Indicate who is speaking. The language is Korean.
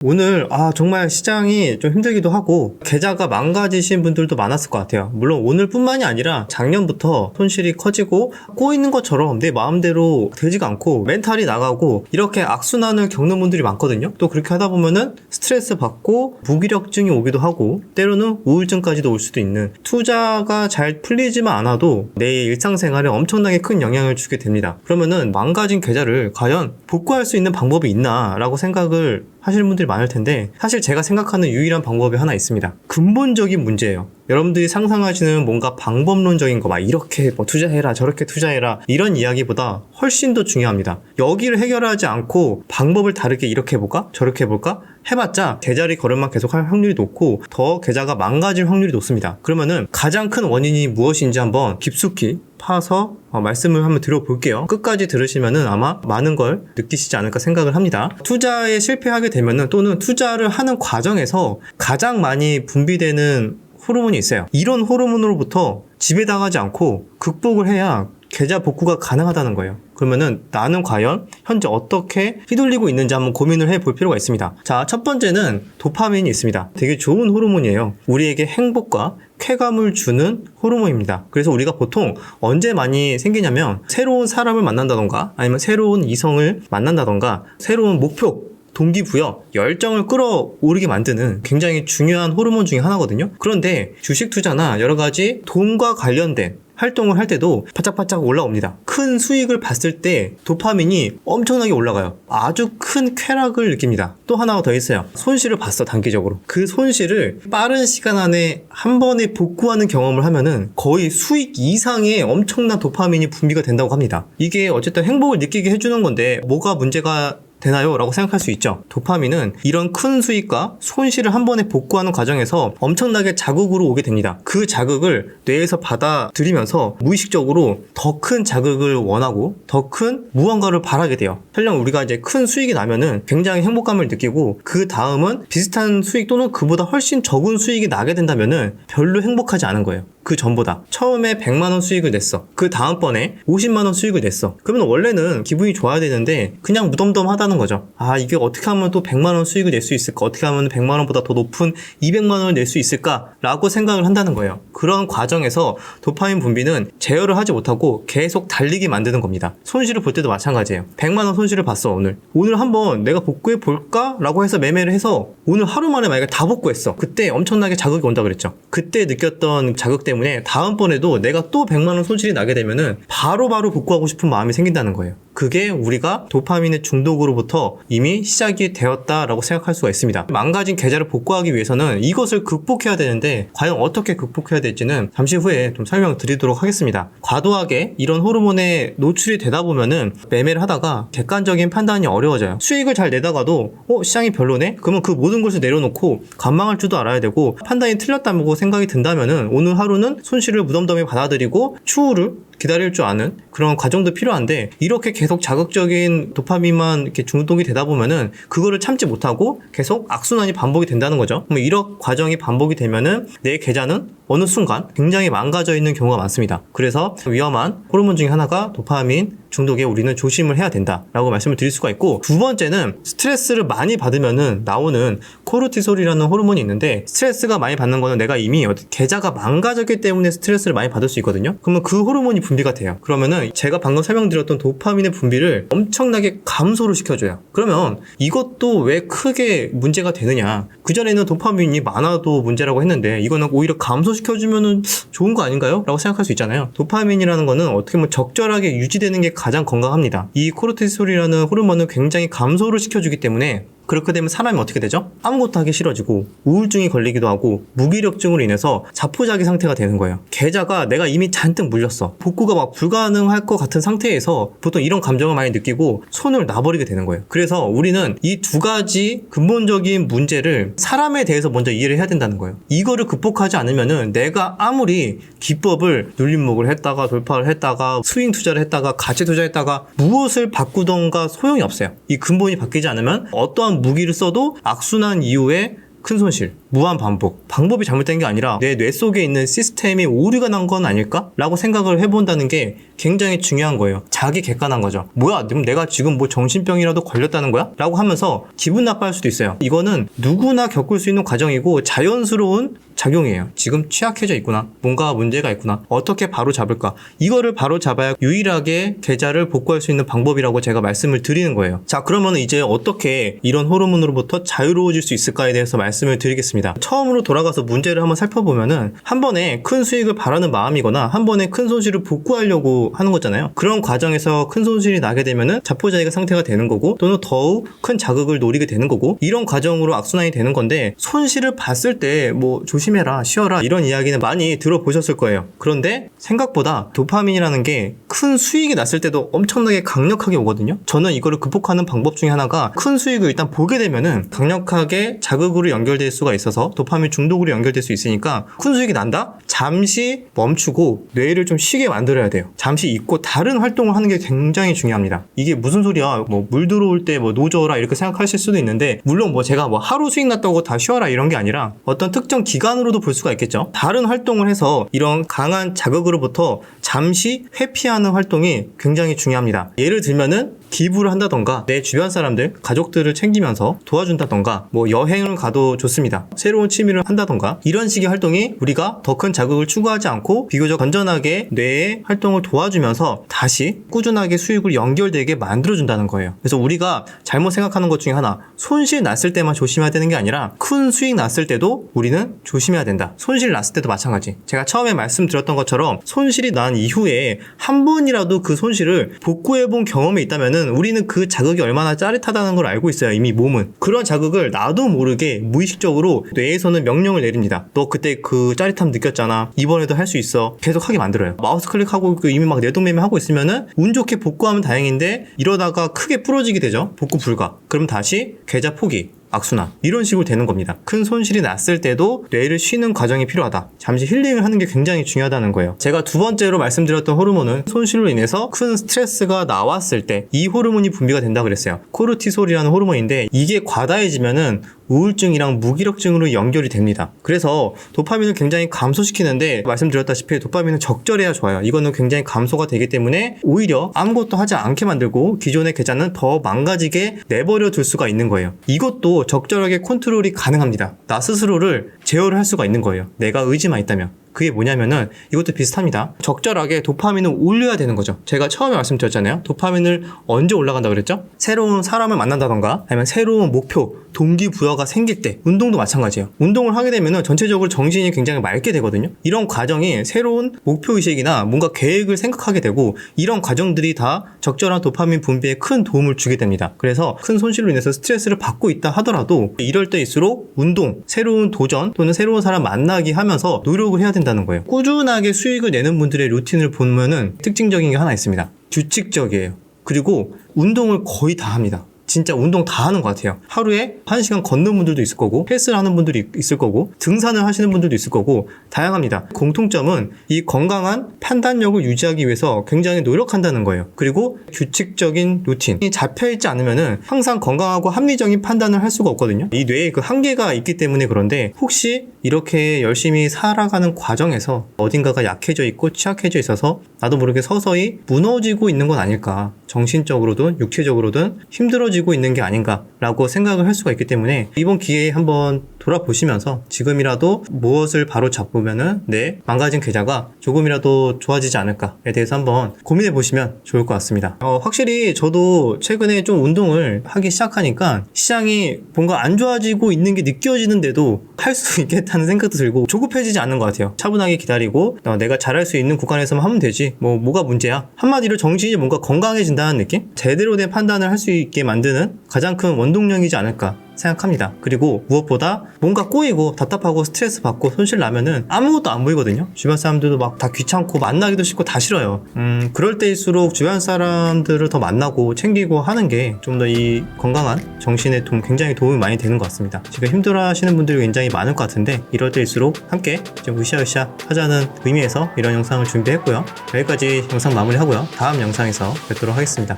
Speaker 1: 오늘 정말 시장이 좀 힘들기도 하고 계좌가 망가지신 분들도 많았을 것 같아요. 물론 오늘뿐만이 아니라 작년부터 손실이 커지고 꼬이는 것처럼 내 마음대로 되지가 않고 멘탈이 나가고 이렇게 악순환을 겪는 분들이 많거든요. 또 그렇게 하다 보면은 스트레스 받고 무기력증이 오기도 하고 때로는 우울증까지도 올 수도 있는, 투자가 잘 풀리지만 않아도 내 일상생활에 엄청나게 큰 영향을 주게 됩니다. 그러면은 망가진 계좌를 과연 복구할 수 있는 방법이 있나 라고 생각을 하시는 분들이 많을 텐데, 사실 제가 생각하는 유일한 방법이 하나 있습니다. 근본적인 문제예요. 여러분들이 상상하시는 뭔가 방법론적인 거 막 이렇게 투자해라 저렇게 투자해라 이런 이야기보다 훨씬 더 중요합니다. 여기를 해결하지 않고 방법을 다르게 이렇게 해볼까 저렇게 해볼까 해봤자 제자리 걸음만 계속할 확률이 높고 더 계좌가 망가질 확률이 높습니다. 그러면은 가장 큰 원인이 무엇인지 한번 깊숙이 파서 말씀을 한번 드려볼게요. 끝까지 들으시면은 아마 많은 걸 느끼시지 않을까 생각을 합니다. 투자에 실패하게 되면은, 또는 투자를 하는 과정에서 가장 많이 분비되는 호르몬이 있어요. 이런 호르몬으로부터 지배당하지 않고 극복을 해야 계좌 복구가 가능하다는 거예요. 그러면은 나는 과연 현재 어떻게 휘둘리고 있는지 한번 고민을 해볼 필요가 있습니다. 자, 첫 번째는 도파민이 있습니다. 되게 좋은 호르몬이에요. 우리에게 행복과 쾌감을 주는 호르몬입니다. 그래서 우리가 보통 언제 많이 생기냐면, 새로운 사람을 만난다던가 아니면 새로운 이성을 만난다던가 새로운 목표, 동기부여, 열정을 끌어오르게 만드는 굉장히 중요한 호르몬 중에 하나거든요. 그런데 주식 투자나 여러 가지 돈과 관련된 활동을 할 때도 바짝바짝 올라옵니다. 큰 수익을 봤을 때 도파민이 엄청나게 올라가요. 아주 큰 쾌락을 느낍니다. 또 하나가 더 있어요. 손실을 봤어, 단기적으로. 그 손실을 빠른 시간 안에 한 번에 복구하는 경험을 하면은 거의 수익 이상의 엄청난 도파민이 분비가 된다고 합니다. 이게 어쨌든 행복을 느끼게 해주는 건데 뭐가 문제가 되나요? 라고 생각할 수 있죠. 도파민은 이런 큰 수익과 손실을 한 번에 복구하는 과정에서 엄청나게 자극으로 오게 됩니다. 그 자극을 뇌에서 받아들이면서 무의식적으로 더 큰 자극을 원하고 더 큰 무언가를 바라게 돼요. 설령 우리가 이제 큰 수익이 나면은 굉장히 행복감을 느끼고, 그 다음은 비슷한 수익 또는 그보다 훨씬 적은 수익이 나게 된다면은 별로 행복하지 않은 거예요. 그 전보다. 처음에 100만원 수익을 냈어. 그 다음번에 50만원 수익을 냈어. 그러면 원래는 기분이 좋아야 되는데 그냥 무덤덤하다는 거죠. 이게 어떻게 하면 또 100만원 수익을 낼 수 있을까? 어떻게 하면 100만원보다 더 높은 200만원을 낼 수 있을까? 라고 생각을 한다는 거예요. 그런 과정에서 도파민 분비는 제어를 하지 못하고 계속 달리게 만드는 겁니다. 손실을 볼 때도 마찬가지예요. 100만원 손실을 봤어, 오늘. 오늘 한번 내가 복구해 볼까? 라고 해서 매매를 해서 오늘 하루 만에 만약에 다 복구했어. 그때 엄청나게 자극이 온다 그랬죠. 그때 느꼈던 자극 때문에 다음번에도 내가 또 100만원 손실이 나게 되면은 바로바로 복구하고 싶은 마음이 생긴다는 거예요. 그게 우리가 도파민의 중독으로부터 이미 시작이 되었다라고 생각할 수가 있습니다. 망가진 계좌를 복구하기 위해서는 이것을 극복해야 되는데, 과연 어떻게 극복해야 될지는 잠시 후에 좀 설명드리도록 하겠습니다. 과도하게 이런 호르몬에 노출이 되다 보면은 매매를 하다가 객관적인 판단이 어려워져요. 수익을 잘 내다가도 시장이 별로네? 그러면 그 모든 것을 내려놓고 관망할 줄도 알아야 되고, 판단이 틀렸다고 생각이 든다면은 오늘 하루는 손실을 무덤덤히 받아들이고 추후를 기다릴 줄 아는 그런 과정도 필요한데, 이렇게 계속 자극적인 도파민만 이렇게 중독이 되다 보면은 그거를 참지 못하고 계속 악순환이 반복이 된다는 거죠. 이런 과정이 반복이 되면은 내 계좌는 어느 순간 굉장히 망가져 있는 경우가 많습니다. 그래서 위험한 호르몬 중에 하나가 도파민 중독에 우리는 조심을 해야 된다라고 말씀을 드릴 수가 있고, 두 번째는 스트레스를 많이 받으면은 나오는 코르티솔이라는 호르몬이 있는데, 스트레스가 많이 받는 거는 내가 이미 계좌가 망가졌기 때문에 스트레스를 많이 받을 수 있거든요. 그러면 그 호르몬이 분비가 돼요. 그러면은 제가 방금 설명드렸던 도파민의 분비를 엄청나게 감소를 시켜줘요. 그러면 이것도 왜 크게 문제가 되느냐? 그전에는 도파민이 많아도 문제라고 했는데 이거는 오히려 감소시켜주면은 좋은 거 아닌가요? 라고 생각할 수 있잖아요. 도파민이라는 거는 어떻게 보면 적절하게 유지되는 게 가장 건강합니다. 이 코르티솔이라는 호르몬은 굉장히 감소를 시켜주기 때문에, 그렇게 되면 사람이 어떻게 되죠? 아무것도 하기 싫어지고 우울증이 걸리기도 하고 무기력증으로 인해서 자포자기 상태가 되는 거예요. 계좌가 내가 이미 잔뜩 물렸어. 복구가 막 불가능할 것 같은 상태에서 보통 이런 감정을 많이 느끼고 손을 놔버리게 되는 거예요. 그래서 우리는 이 두 가지 근본적인 문제를 사람에 대해서 먼저 이해를 해야 된다는 거예요. 이거를 극복하지 않으면은 내가 아무리 기법을 눌림목을 했다가 돌파를 했다가 스윙 투자를 했다가 가치 투자했다가 무엇을 바꾸던가 소용이 없어요. 이 근본이 바뀌지 않으면 어떠한 무기를 써도 악순환 이후에 큰 손실, 무한 반복. 방법이 잘못된 게 아니라 내 뇌 속에 있는 시스템이 오류가 난 건 아닐까? 라고 생각을 해본다는 게 굉장히 중요한 거예요. 자기 객관한 거죠. 뭐야, 내가 지금 뭐 정신병이라도 걸렸다는 거야? 라고 하면서 기분 나빠할 수도 있어요. 이거는 누구나 겪을 수 있는 과정이고 자연스러운 작용이에요. 지금 취약해져 있구나. 뭔가 문제가 있구나. 어떻게 바로 잡을까? 이거를 바로 잡아야 유일하게 계좌를 복구할 수 있는 방법이라고 제가 말씀을 드리는 거예요. 자, 그러면 이제 어떻게 이런 호르몬으로부터 자유로워질 수 있을까에 대해서 말씀을 드리겠습니다. 처음으로 돌아가서 문제를 한번 살펴보면은 한 번에 큰 수익을 바라는 마음이거나 한 번에 큰 손실을 복구하려고 하는 거잖아요. 그런 과정에서 큰 손실이 나게 되면은 자포자기가 상태가 되는 거고 또는 더욱 큰 자극을 노리게 되는 거고 이런 과정으로 악순환이 되는 건데 손실을 봤을 때 뭐 조심해라, 쉬어라 이런 이야기는 많이 들어보셨을 거예요. 그런데 생각보다 도파민이라는 게 큰 수익이 났을 때도 엄청나게 강력하게 오거든요. 저는 이거를 극복하는 방법 중에 하나가 큰 수익을 일단 보게 되면은 강력하게 자극으로 연결될 수가 있어서 도파민 중독으로 연결될 수 있으니까 큰 수익이 난다? 잠시 멈추고 뇌를 좀 쉬게 만들어야 돼요. 잠시 잊고 다른 활동을 하는 게 굉장히 중요합니다. 이게 무슨 소리야? 뭐 물 들어올 때 뭐 노져라 이렇게 생각하실 수도 있는데 물론 뭐 제가 뭐 하루 수익 났다고 다 쉬어라 이런 게 아니라 어떤 특정 기간으로도 볼 수가 있겠죠. 다른 활동을 해서 이런 강한 자극으로부터 잠시 회피하는 활동이 굉장히 중요합니다. 예를 들면은 기부를 한다던가 내 주변 사람들, 가족들을 챙기면서 도와준다던가 뭐 여행을 가도 좋습니다. 새로운 취미를 한다던가 이런 식의 활동이 우리가 더 큰 자극을 추구하지 않고 비교적 건전하게 뇌의 활동을 도와주면서 다시 꾸준하게 수익을 연결되게 만들어준다는 거예요. 그래서 우리가 잘못 생각하는 것 중에 하나, 손실 났을 때만 조심해야 되는 게 아니라 큰 수익 났을 때도 우리는 조심해야 된다. 손실 났을 때도 마찬가지. 제가 처음에 말씀드렸던 것처럼 손실이 난 이후에 한 번이라도 그 손실을 복구해본 경험이 있다면은 우리는 그 자극이 얼마나 짜릿하다는 걸 알고 있어요. 이미 몸은. 그런 자극을 나도 모르게 무의식적으로 뇌에서는 명령을 내립니다. 너 그때 그 짜릿함 느꼈잖아. 이번에도 할 수 있어. 계속 하게 만들어요. 마우스 클릭하고 이미 막 내동매매 하고 있으면은 운 좋게 복구하면 다행인데 이러다가 크게 부러지게 되죠. 복구 불가. 그럼 다시 계좌 포기. 악순환 이런 식으로 되는 겁니다. 큰 손실이 났을 때도 뇌를 쉬는 과정이 필요하다. 잠시 힐링을 하는 게 굉장히 중요하다는 거예요. 제가 두 번째로 말씀드렸던 호르몬은 손실로 인해서 큰 스트레스가 나왔을 때 이 호르몬이 분비가 된다 그랬어요. 코르티솔이라는 호르몬인데 이게 과다해지면은 우울증이랑 무기력증으로 연결이 됩니다. 그래서 도파민을 굉장히 감소시키는데 말씀드렸다시피 도파민은 적절해야 좋아요. 이거는 굉장히 감소가 되기 때문에 오히려 아무것도 하지 않게 만들고 기존의 계좌는 더 망가지게 내버려 둘 수가 있는 거예요. 이것도 적절하게 컨트롤이 가능합니다. 나 스스로를 제어를 할 수가 있는 거예요. 내가 의지만 있다면. 그게 뭐냐면은 이것도 비슷합니다. 적절하게 도파민을 올려야 되는 거죠. 제가 처음에 말씀드렸잖아요. 도파민을 언제 올라간다 그랬죠? 새로운 사람을 만난다던가 아니면 새로운 목표, 동기부여가 생길 때 운동도 마찬가지예요. 운동을 하게 되면은 전체적으로 정신이 굉장히 맑게 되거든요. 이런 과정이 새로운 목표의식이나 뭔가 계획을 생각하게 되고 이런 과정들이 다 적절한 도파민 분비에 큰 도움을 주게 됩니다. 그래서 큰 손실로 인해서 스트레스를 받고 있다 하더라도 이럴 때일수록 운동, 새로운 도전 또는 새로운 사람 만나기 하면서 노력을 해야 된다는 거예요. 꾸준하게 수익을 내는 분들의 루틴을 보면은 특징적인 게 하나 있습니다. 규칙적이에요. 그리고 운동을 거의 다 합니다. 진짜 운동 다 하는 것 같아요. 하루에 1시간 걷는 분들도 있을 거고 헬스를 하는 분들이 있을 거고 등산을 하시는 분들도 있을 거고 다양합니다. 공통점은 이 건강한 판단력을 유지하기 위해서 굉장히 노력한다는 거예요. 그리고 규칙적인 루틴이 잡혀있지 않으면은 항상 건강하고 합리적인 판단을 할 수가 없거든요. 이 뇌에 그 한계가 있기 때문에 그런데 혹시 이렇게 열심히 살아가는 과정에서 어딘가가 약해져 있고 취약해져 있어서 나도 모르게 서서히 무너지고 있는 건 아닐까. 정신적으로든 육체적으로든 힘들어지고 있는 게 아닌가라고 생각을 할 수가 있기 때문에 이번 기회에 한번 돌아보시면서 지금이라도 무엇을 바로 잡으면은 내 망가진 계좌가 조금이라도 좋아지지 않을까에 대해서 한번 고민해 보시면 좋을 것 같습니다. 확실히 저도 최근에 좀 운동을 하기 시작하니까 시장이 뭔가 안 좋아지고 있는 게 느껴지는데도 할 수 있겠다는 생각도 들고 조급해지지 않는 것 같아요. 차분하게 기다리고 내가 잘할 수 있는 구간에서만 하면 되지 뭐가 문제야. 한마디로 정신이 뭔가 건강해진다는 느낌? 제대로 된 판단을 할 수 있게 만드는 가장 큰 원동력이지 않을까 생각합니다. 그리고 무엇보다 뭔가 꼬이고 답답하고 스트레스 받고 손실 나면은 아무것도 안 보이거든요. 주변 사람들도 막 다 귀찮고 만나기도 싫고 다 싫어요. 그럴 때일수록 주변 사람들을 더 만나고 챙기고 하는 게 좀 더 이 건강한 정신에 굉장히 도움이 많이 되는 것 같습니다. 지금 힘들어 하시는 분들이 굉장히 많을 것 같은데 이럴 때일수록 함께 좀 으쌰으쌰 하자는 의미에서 이런 영상을 준비했고요. 여기까지 영상 마무리하고요. 다음 영상에서 뵙도록 하겠습니다.